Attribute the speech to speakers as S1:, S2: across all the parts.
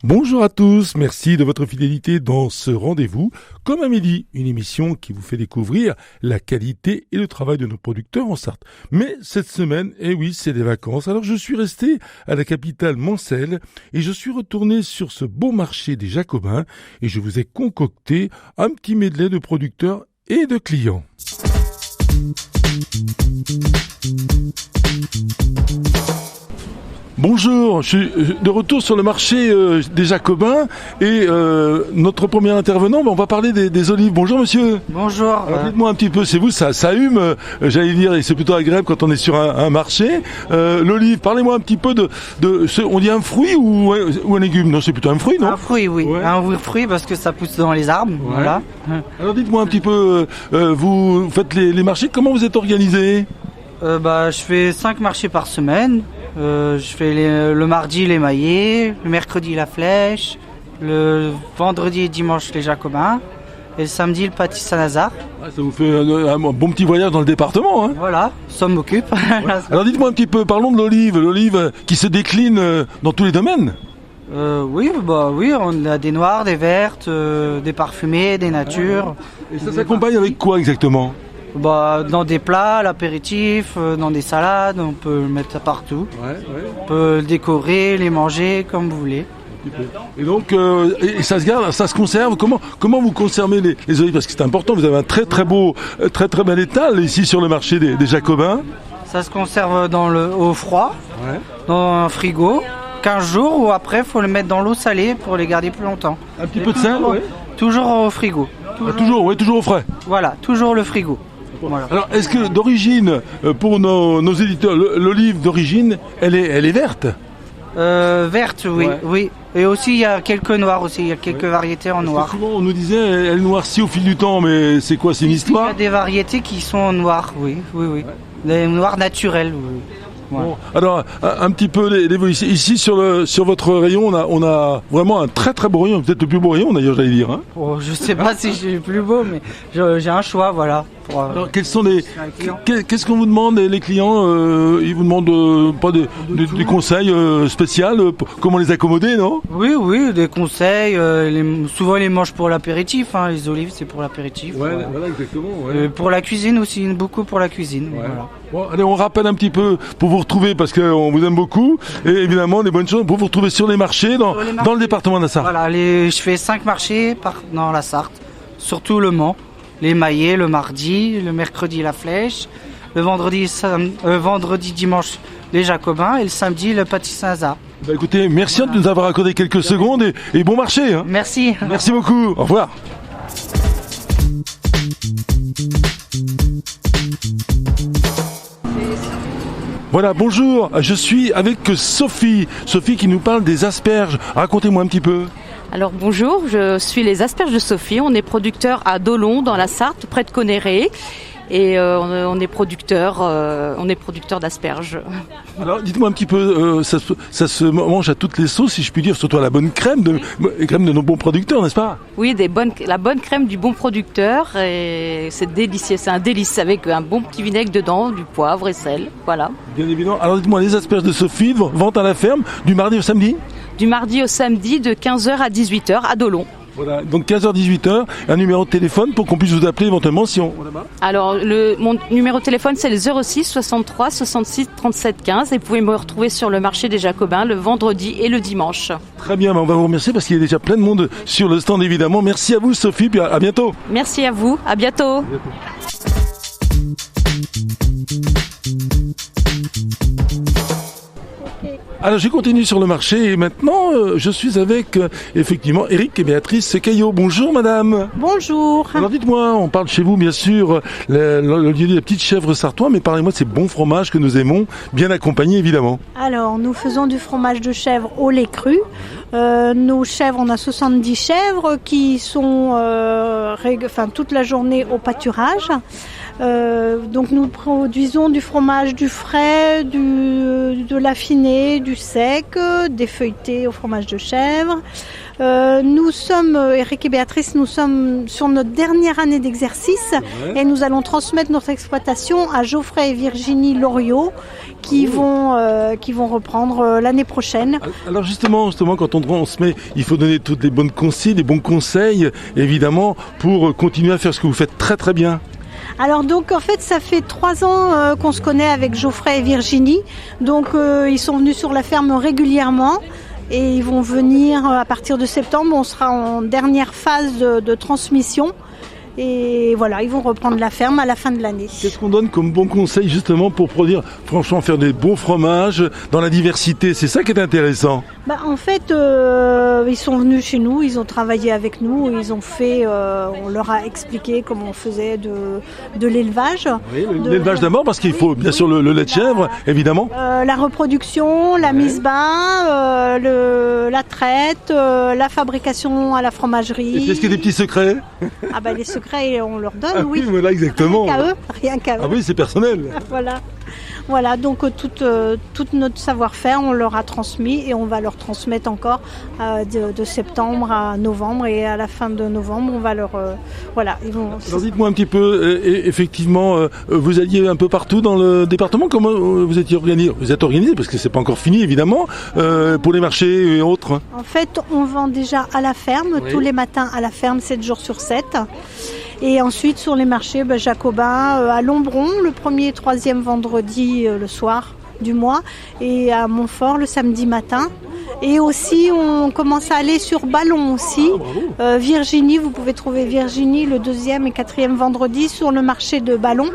S1: Bonjour à tous, merci de votre fidélité dans ce rendez-vous. Comme à midi, une émission qui vous fait découvrir la qualité et le travail de nos producteurs en Sarthe. Mais cette semaine, oui, c'est des vacances. Alors je suis resté à la capitale Manselle et je suis retourné sur ce beau marché des Jacobins et je vous ai concocté un petit medley de producteurs et de clients. Bonjour, je suis de retour sur le marché des Jacobins et notre premier intervenant, on va parler des olives. Bonjour monsieur.
S2: Bonjour.
S1: Alors, dites-moi un petit peu, c'est vous, ça hume, j'allais dire, et c'est plutôt agréable quand on est sur un marché. L'olive, parlez-moi un petit peu de on dit un fruit ou un légume? Non, c'est plutôt un fruit, non?
S2: Un fruit, oui. Ouais. Un fruit parce que ça pousse dans les arbres, ouais. Voilà.
S1: Alors dites-moi un petit peu, vous faites les marchés, comment vous êtes organisé?
S2: Je fais 5 marchés par semaine. Je fais le mardi les maillets, le mercredi la flèche, le vendredi et dimanche les Jacobins et le samedi le pâtis Saint-Lazare.
S1: Ah, ça vous fait un bon petit voyage dans le département, hein?
S2: Voilà, ça m'occupe. Ouais.
S1: Alors dites-moi un petit peu, parlons de l'olive qui se décline dans tous les domaines.
S2: Oui, on a des noires, des vertes, des parfumées, des natures.
S1: Et ça s'accompagne avec quoi exactement?
S2: Dans des plats, l'apéritif, dans des salades, on peut le mettre partout. Ouais. On peut le décorer, les manger comme vous voulez.
S1: Et donc, ça se garde, ça se conserve. Comment vous conservez les olives? Parce que c'est important, vous avez un très beau, très bel étal ici sur le marché des Jacobins.
S2: Ça se conserve au froid, ouais. Dans un frigo, 15 jours ou après, il faut le mettre dans l'eau salée pour les garder plus longtemps.
S1: Un petit peu de sel, oui.
S2: Toujours au frigo.
S1: Toujours au frais.
S2: Voilà, toujours le frigo.
S1: Voilà. Alors, est-ce que d'origine, pour nos éditeurs, l'olive d'origine, elle est verte?
S2: Verte, oui, ouais. Oui. Et aussi, il y a quelques noirs aussi, il y a quelques variétés en noir.
S1: Souvent, on nous disait, elle noircit au fil du temps, mais c'est quoi, c'est une histoire?
S2: Il y a des variétés qui sont en noir, oui. Ouais. Des noirs naturels, oui.
S1: Ouais. Bon, alors un petit peu l'évolution. Ici sur votre rayon, on a vraiment un très beau rayon, peut-être le plus beau rayon d'ailleurs, j'allais dire. Hein.
S2: Je sais pas si j'ai le plus beau, mais j'ai un choix, voilà.
S1: Alors, qu'est-ce qu'on vous demande, les clients? Ils vous demandent pas des conseils spéciaux, comment les accommoder, non?
S2: Oui, des conseils. Souvent, ils les mangent pour l'apéritif. Hein, les olives, c'est pour l'apéritif.
S1: Ouais, voilà exactement. Ouais.
S2: Pour la cuisine aussi, beaucoup pour la cuisine. Ouais. Voilà.
S1: Bon, allez, on rappelle un petit peu pour vous retrouver parce qu'on vous aime beaucoup et évidemment des bonnes choses pour vous retrouver sur les marchés dans le département de la Sarthe.
S2: Voilà, je fais 5 marchés dans la Sarthe, surtout le Mans. Les maillets le mardi, le mercredi la flèche, le vendredi dimanche les Jacobins et le samedi le pâtis Saint-Lazare.
S1: Écoutez, merci de nous avoir accordé quelques secondes et bon marché. Hein.
S2: Merci.
S1: Merci beaucoup. Au revoir. Voilà, bonjour, je suis avec Sophie qui nous parle des asperges. Racontez-moi un petit peu.
S3: Alors bonjour, je suis les asperges de Sophie. On est producteur à Dolon dans la Sarthe, près de Conneré. Et on est producteur d'asperges.
S1: Alors dites-moi un petit peu, ça se mange à toutes les sauces, si je puis dire, surtout à la bonne crème de nos bons producteurs, n'est-ce pas?
S3: Oui, la bonne crème du bon producteur, et c'est délicieux, c'est un délice avec un bon petit vinaigre dedans, du poivre et sel, voilà. Bien
S1: évidemment. Alors dites-moi, les asperges de Sophie, vente à la ferme, du mardi au samedi?
S3: Du mardi au samedi, de 15h à 18h à Dolon.
S1: Voilà, donc 15h-18h, un numéro de téléphone pour qu'on puisse vous appeler éventuellement si on...
S3: Alors, mon numéro de téléphone, c'est le 06 63 66 37 15 et vous pouvez me retrouver sur le marché des Jacobins le vendredi et le dimanche.
S1: Très bien, on va vous remercier parce qu'il y a déjà plein de monde sur le stand évidemment. Merci à vous Sophie, puis à bientôt.
S3: Merci à vous, à bientôt.
S1: Alors je continue sur le marché et maintenant je suis avec effectivement Eric et Béatrice Caillot. Bonjour madame.
S4: Bonjour.
S1: Alors dites-moi, on parle chez vous bien sûr le lieu de la petite chèvre sartois, mais parlez-moi de ces bons fromages que nous aimons, bien accompagnés évidemment.
S4: Alors nous faisons du fromage de chèvre au lait cru. Nos chèvres, on a 70 chèvres qui sont toute la journée au pâturage. Donc nous produisons du fromage du frais, de l'affiné, du sec, des feuilletés au fromage de chèvre. Nous sommes, Eric et Béatrice, nous sommes sur notre dernière année d'exercice et nous allons transmettre notre exploitation à Geoffrey et Virginie Loriot qui vont reprendre l'année prochaine.
S1: Alors justement, quand on transmet, il faut donner toutes les bonnes conseils, les bons conseils, évidemment, pour continuer à faire ce que vous faites très très bien.
S4: Alors donc en fait ça fait 3 ans qu'on se connaît avec Geoffrey et Virginie, donc ils sont venus sur la ferme régulièrement et ils vont venir à partir de septembre, on sera en dernière phase de transmission. Et voilà, ils vont reprendre la ferme à la fin de l'année.
S1: Qu'est-ce qu'on donne comme bon conseil justement pour produire, franchement, faire des bons fromages dans la diversité? C'est ça qui est intéressant.
S4: En fait, ils sont venus chez nous, ils ont travaillé avec nous, ils ont fait, on leur a expliqué comment on faisait de l'élevage.
S1: Oui, l'élevage d'abord parce qu'il faut bien sûr le lait de chèvre, évidemment.
S4: La reproduction, la mise bas, la traite, la fabrication à la fromagerie.
S1: Et est-ce qu'il y a des petits secrets?
S4: Les secrets, on leur donne, oui.
S1: Voilà, exactement.
S4: Rien qu'à eux.
S1: Ah oui, c'est personnel.
S4: Voilà, donc tout notre savoir-faire, on leur a transmis et on va leur transmettre encore de septembre à novembre et à la fin de novembre, on va leur... ils vont...
S1: Alors dites-moi un petit peu, effectivement, vous alliez un peu partout dans le département, comment vous étiez organisé? Vous êtes organisé parce que c'est pas encore fini évidemment, pour les marchés et autres.
S4: En fait, on vend déjà à la ferme, tous les matins à la ferme, 7 jours sur 7. Et ensuite, sur les marchés, Jacobin, à Lombron, le 1er et 3e vendredi le soir du mois, et à Montfort le samedi matin. Et aussi, on commence à aller sur Ballon aussi. Virginie, vous pouvez trouver Virginie le 2e et 4e vendredi sur le marché de Ballon.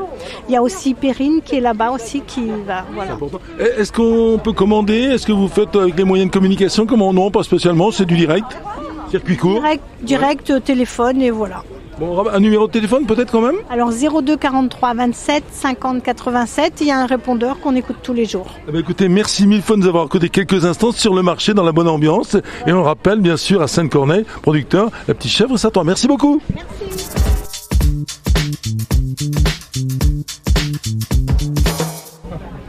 S4: Il y a aussi Perrine qui est là-bas aussi, qui va... Voilà.
S1: Est-ce qu'on peut commander? Est-ce que vous faites avec les moyens de communication? Comment? Non, pas spécialement, c'est du direct? Circuit court?
S4: Direct, téléphone et voilà.
S1: Bon, un numéro de téléphone peut-être quand même?
S4: Alors 02 43 27 50 87, il y a un répondeur qu'on écoute tous les jours.
S1: Écoutez, merci mille fois de nous avoir écouté quelques instants sur le marché dans la bonne ambiance. Et on le rappelle bien sûr à Sainte-Corneille, producteur, la petite chèvre Satan. Merci beaucoup.
S4: Merci.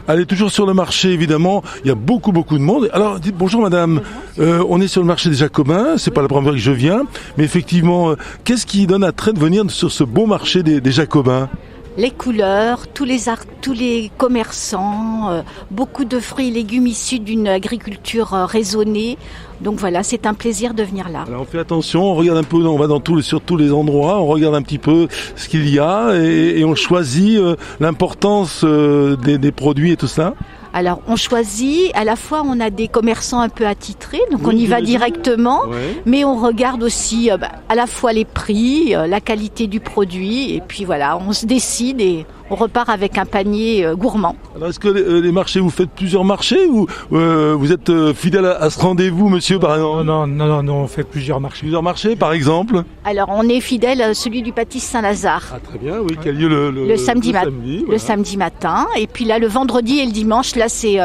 S1: Allez, toujours sur le marché, évidemment, il y a beaucoup de monde. Alors, dites bonjour madame, on est sur le marché des Jacobins, c'est pas la première fois que je viens, mais effectivement, qu'est-ce qui donne attrait de venir sur ce beau marché des Jacobins?
S5: Les couleurs, tous les commerçants, beaucoup de fruits et légumes issus d'une agriculture raisonnée. Donc voilà, c'est un plaisir de venir là.
S1: Alors on fait attention, on regarde un peu, on va sur tous les endroits, on regarde un petit peu ce qu'il y a et on choisit l'importance des produits et tout ça.
S5: Alors on choisit, à la fois on a des commerçants un peu attitrés, donc on y va directement, mais on regarde aussi à la fois les prix, la qualité du produit, et puis voilà, on se décide et on repart avec un panier gourmand.
S1: Alors est-ce que les marchés, vous faites plusieurs marchés ou vous êtes fidèle à ce rendez-vous, monsieur, par exemple?
S6: Non, on fait plusieurs marchés.
S1: Plusieurs marchés, par exemple?
S5: Alors on est fidèle à celui du Pâtis Saint-Lazare.
S1: Ah très bien, oui, qui a lieu
S5: le samedi matin, et puis là le vendredi et le dimanche, là c'est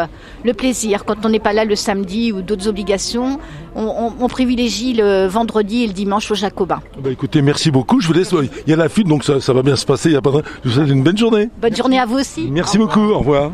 S5: le plaisir. Quand on n'est pas là le samedi ou d'autres obligations, on privilégie le vendredi et le dimanche au Jacobin.
S1: Écoutez, merci beaucoup, je vous laisse, il y a la fuite, donc ça va bien se passer, il y a pas de... Je vous souhaite une bonne journée.
S5: Bonne journée à vous aussi.
S1: Merci beaucoup, au revoir.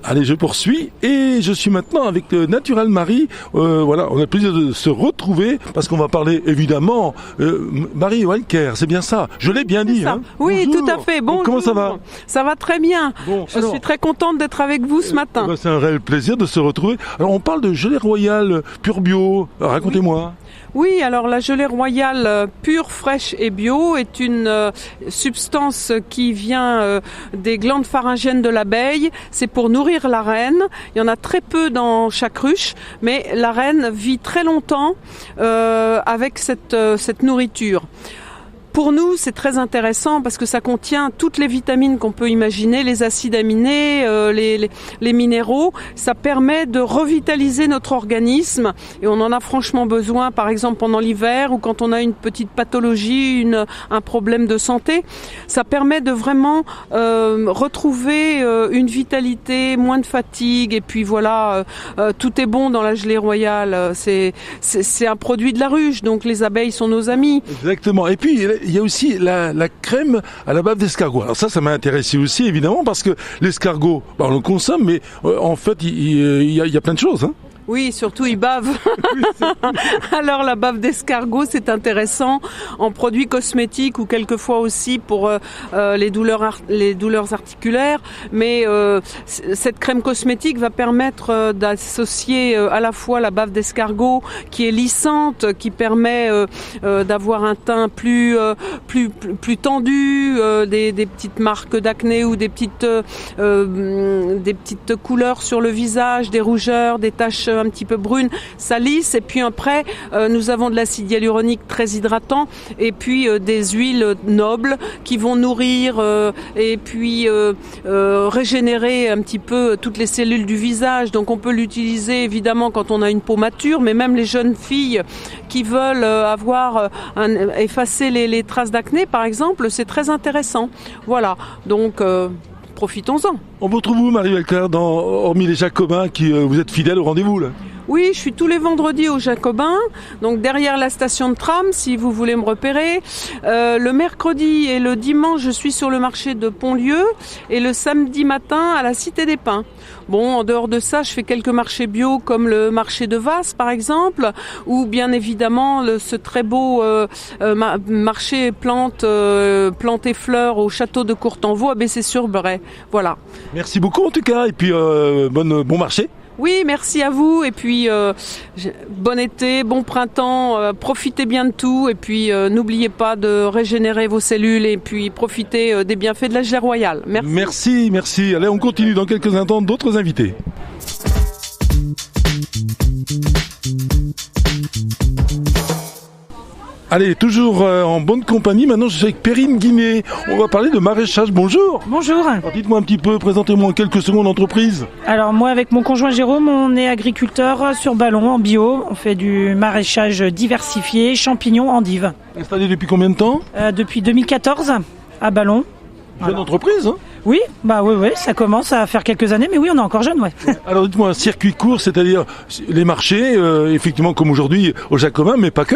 S1: Allez, je poursuis et je suis maintenant avec Natural Marie. On a le plaisir de se retrouver parce qu'on va parler évidemment Marie Walker, c'est bien ça. Je l'ai bien dit. Hein.
S7: Oui,
S1: bonjour.
S7: tout à fait. Bonjour.
S1: Comment ça va?
S7: Ça va très bien.
S1: Bon,
S7: je suis très contente d'être avec vous ce matin.
S1: C'est un réel plaisir de se retrouver. Alors, on parle de gelée royale pure bio. Alors, racontez-moi.
S7: Oui, alors la gelée royale pure, fraîche et bio est une substance qui vient des glandes pharyngiennes de l'abeille. C'est pour nourrir la reine. Il y en a très peu dans chaque ruche, mais la reine vit très longtemps avec cette nourriture. Pour nous, c'est très intéressant parce que ça contient toutes les vitamines qu'on peut imaginer, les acides aminés, les minéraux. Ça permet de revitaliser notre organisme et on en a franchement besoin, par exemple pendant l'hiver ou quand on a une petite pathologie, un problème de santé. Ça permet de vraiment retrouver une vitalité, moins de fatigue et puis voilà, tout est bon dans la gelée royale. C'est un produit de la ruche, donc les abeilles sont nos amis.
S1: Exactement. Et puis il y a aussi la crème à la bave d'escargot. Alors ça m'a intéressé aussi, évidemment, parce que l'escargot, on le consomme, mais en fait, il y a plein de choses, hein.
S7: Oui, surtout ils bavent. Alors la bave d'escargot, c'est intéressant en produits cosmétiques ou quelquefois aussi pour les douleurs articulaires. Mais cette crème cosmétique va permettre d'associer à la fois la bave d'escargot qui est lissante, qui permet d'avoir un teint plus tendu, des petites marques d'acné ou des petites couleurs sur le visage, des rougeurs, des taches un petit peu brune, ça lisse. Et puis après, nous avons de l'acide hyaluronique très hydratant et puis des huiles nobles qui vont nourrir et puis régénérer un petit peu toutes les cellules du visage. Donc on peut l'utiliser évidemment quand on a une peau mature, mais même les jeunes filles qui veulent effacer les traces d'acné par exemple, c'est très intéressant. Voilà, donc profitons-en.
S1: On vous retrouve où, Marie Belclair, hormis les Jacobins, qui vous êtes fidèles au rendez-vous, là?
S7: Oui, je suis tous les vendredis au Jacobin, donc derrière la station de tram, si vous voulez me repérer. Le mercredi et le dimanche, je suis sur le marché de Pontlieu et le samedi matin à la Cité des Pins. Bon, en dehors de ça, je fais quelques marchés bio comme le marché de Vasse, par exemple, ou bien évidemment ce très beau marché plantes et fleurs au château de Courtenvaux à Bessé-sur-Bray. Voilà.
S1: Merci beaucoup en tout cas, et puis bon marché.
S7: Oui, merci à vous, et puis bon été, bon printemps, profitez bien de tout, et puis n'oubliez pas de régénérer vos cellules, et puis profitez des bienfaits de la gelée royale. Merci.
S1: Merci. Allez, on continue dans quelques instants, d'autres invités. Allez, toujours en bonne compagnie. Maintenant, je suis avec Perrine Guinet. On va parler de maraîchage. Bonjour.
S8: Bonjour.
S1: Alors, dites-moi un petit peu, présentez-moi en quelques secondes l'entreprise.
S8: Alors, moi, avec mon conjoint Jérôme, on est agriculteur sur Ballon, en bio. On fait du maraîchage diversifié, champignons, endives.
S1: Installé depuis combien de temps ?
S8: Depuis 2014, à Ballon.
S1: Jeune entreprise, hein ?
S8: Oui, ça commence à faire quelques années, mais oui, on est encore jeune, ouais.
S1: Alors, dites-moi, un circuit court, c'est-à-dire les marchés, effectivement, comme aujourd'hui, au Jacobin, mais pas que.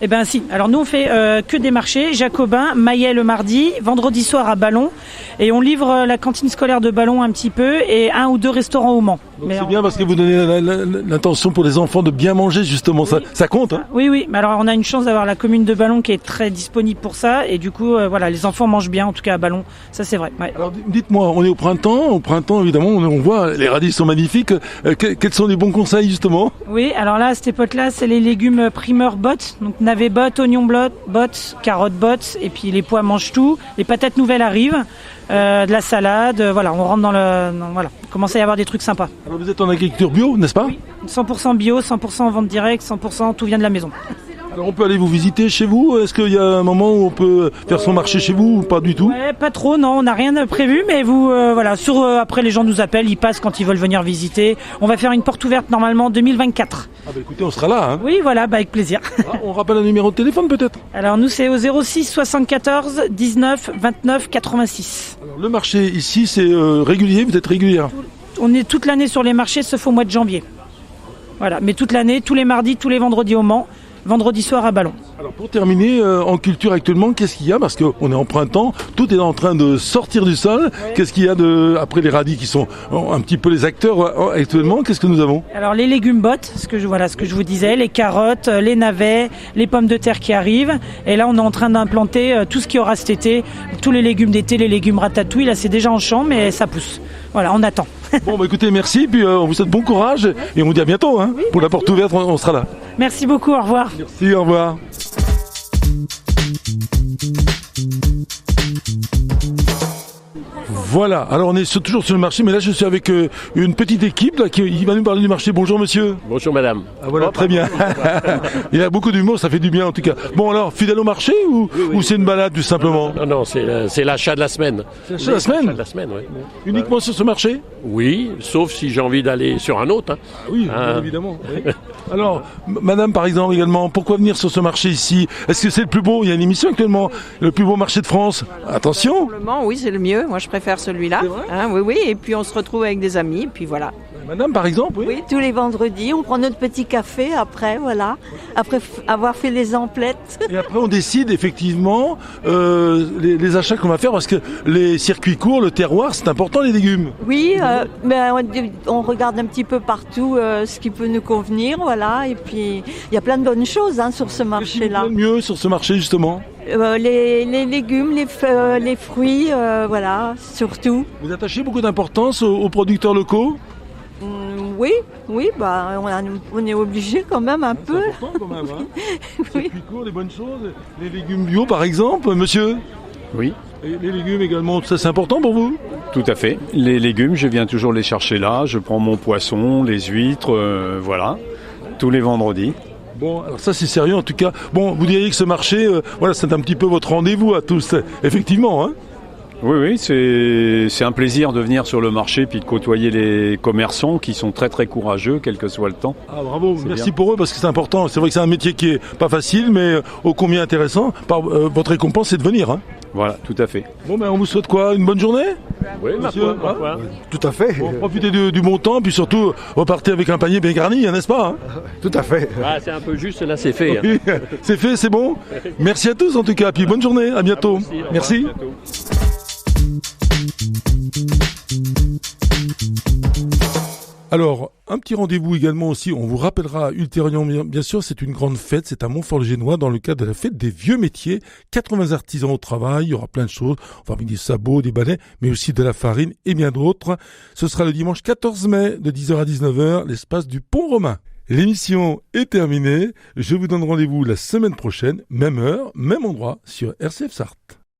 S8: Eh ben si. Alors nous on fait que des marchés, Jacobin, Maillet le mardi, vendredi soir à Ballon, et on livre la cantine scolaire de Ballon un petit peu et 1 ou 2 restaurants au Mans.
S1: Donc c'est bien parce que vous donnez l'intention pour les enfants de bien manger justement, oui. Ça compte, hein ?
S8: Oui. Mais alors on a une chance d'avoir la commune de Ballon qui est très disponible pour ça, et du coup voilà, les enfants mangent bien en tout cas à Ballon, ça c'est vrai. Ouais.
S1: Alors dites-moi, on est au printemps évidemment on voit les radis sont magnifiques. Quels sont les bons conseils justement ?
S8: Oui, alors là à cette époque-là c'est les légumes primeurs bottes, donc navets bottes, oignons bottes, carottes bottes, et puis les pois mangent tout. Les patates nouvelles arrivent, de la salade, voilà, on rentre voilà, il commence à y avoir des trucs sympas.
S1: Alors vous êtes en agriculture bio, n'est-ce pas ?
S8: Oui, 100% bio, 100% vente directe, 100% tout vient de la maison.
S1: Alors on peut aller vous visiter chez vous ? Est-ce qu'il y a un moment où on peut faire son marché chez vous ou pas du tout ?
S8: Ouais, pas trop, non, on n'a rien prévu, mais vous, voilà, après les gens nous appellent, ils passent quand ils veulent venir visiter. On va faire une porte ouverte normalement en 2024.
S1: Ah bah écoutez, on sera là, hein.
S8: Oui, voilà, avec plaisir.
S1: On rappelle un numéro de téléphone peut-être ?
S8: Alors nous c'est au 06 74 19 29 86.
S1: Alors, le marché ici c'est régulier, vous êtes régulière ?
S8: On est toute l'année sur les marchés sauf au mois de janvier. Voilà, mais toute l'année, tous les mardis, tous les vendredis au Mans. Vendredi soir à Ballon.
S1: Alors pour terminer, en culture actuellement, qu'est-ce qu'il y a ? Parce qu'on est en printemps, tout est en train de sortir du sol. Ouais. Qu'est-ce qu'il y a après les radis qui sont un petit peu les acteurs actuellement ? Qu'est-ce que nous avons ?
S8: Alors les légumes bottes, ce que je vous disais, les carottes, les navets, les pommes de terre qui arrivent. Et là on est en train d'implanter tout ce qu'il y aura cet été, tous les légumes d'été, les légumes ratatouille. Là c'est déjà en champ, mais ça pousse. Voilà, on attend.
S1: Bon, écoutez, merci, puis on vous souhaite bon courage, et on vous dit à bientôt, hein. Oui, pour la porte ouverte, on sera là.
S8: Merci beaucoup, au revoir.
S1: Merci, au revoir. Voilà, alors on est toujours sur le marché, mais là je suis avec une petite équipe là, qui va nous parler du marché. Bonjour monsieur.
S9: Bonjour madame.
S1: Ah voilà, très bien. Il a beaucoup d'humour, ça fait du bien en tout cas. Bon alors, fidèle au marché ou c'est une balade tout simplement ?
S9: Non, c'est l'achat de la semaine.
S1: C'est l'achat de la semaine ?
S9: L'achat de la semaine, oui.
S1: Uniquement sur ce marché ?
S9: Oui, sauf si j'ai envie d'aller sur un autre. Hein.
S1: Oui, évidemment. Oui. Alors, madame par exemple également, pourquoi venir sur ce marché ici ? Est-ce que c'est le plus beau ? Il y a une émission actuellement, le plus beau marché de France. Attention.
S10: Oui, c'est le mieux. Moi je préfère celui-là.
S1: C'est vrai ?
S10: Oui, et puis on se retrouve avec des amis, et puis voilà.
S1: Madame, par exemple, oui.
S10: Oui, tous les vendredis, on prend notre petit café après, voilà, après avoir fait les emplettes.
S1: Et après, on décide effectivement les achats qu'on va faire parce que les circuits courts, le terroir, c'est important, les légumes.
S10: Oui, mais on regarde un petit peu partout ce qui peut nous convenir, voilà, et puis il y a plein de bonnes choses sur ce marché-là.
S1: Qu'est-ce qui vous plaît le mieux sur ce marché, justement?
S10: Les légumes, les fruits, voilà, surtout.
S1: Vous attachez beaucoup d'importance aux producteurs locaux?
S10: Oui, on est obligé quand même un peu.
S1: C'est important quand même, hein. Oui. Circuits courts, les bonnes choses, les légumes bio par exemple, monsieur?
S11: Oui.
S1: Et les légumes également, ça c'est important pour vous?
S11: Tout à fait. Les légumes, je viens toujours les chercher là, je prends mon poisson, les huîtres, voilà, tous les vendredis.
S1: Bon, alors ça c'est sérieux en tout cas. Bon, vous diriez que ce marché, voilà, c'est un petit peu votre rendez-vous à tous, effectivement, hein?
S11: Oui, c'est un plaisir de venir sur le marché puis de côtoyer les commerçants qui sont très très courageux, quel que soit le temps.
S1: Ah bravo, merci pour eux parce que c'est important. C'est vrai que c'est un métier qui est pas facile, mais ô combien intéressant. Votre récompense, c'est de venir, hein?
S11: Voilà, tout à fait.
S1: Bon, on vous souhaite quoi? Une bonne journée?
S9: Oui, ma foi.
S12: Tout à fait.
S1: Bon, profitez du bon temps, puis surtout repartez avec un panier bien garni, n'est-ce pas, hein?
S12: Tout à fait.
S9: Ah, c'est un peu juste, là c'est fait.
S1: Oui, c'est fait, c'est bon. Merci à tous en tout cas, puis bonne journée, à bientôt. Merci.
S11: À bientôt.
S1: Alors, un petit rendez-vous également aussi, on vous rappellera ultérieurement, bien sûr, c'est une grande fête, c'est à Montfort-le-Génois dans le cadre de la fête des vieux métiers, 80 artisans au travail, il y aura plein de choses, on va avec des sabots, des balais, mais aussi de la farine et bien d'autres. Ce sera le dimanche 14 mai de 10h à 19h, l'espace du Pont Romain. L'émission est terminée, je vous donne rendez-vous la semaine prochaine, même heure, même endroit, sur RCF Sarthe.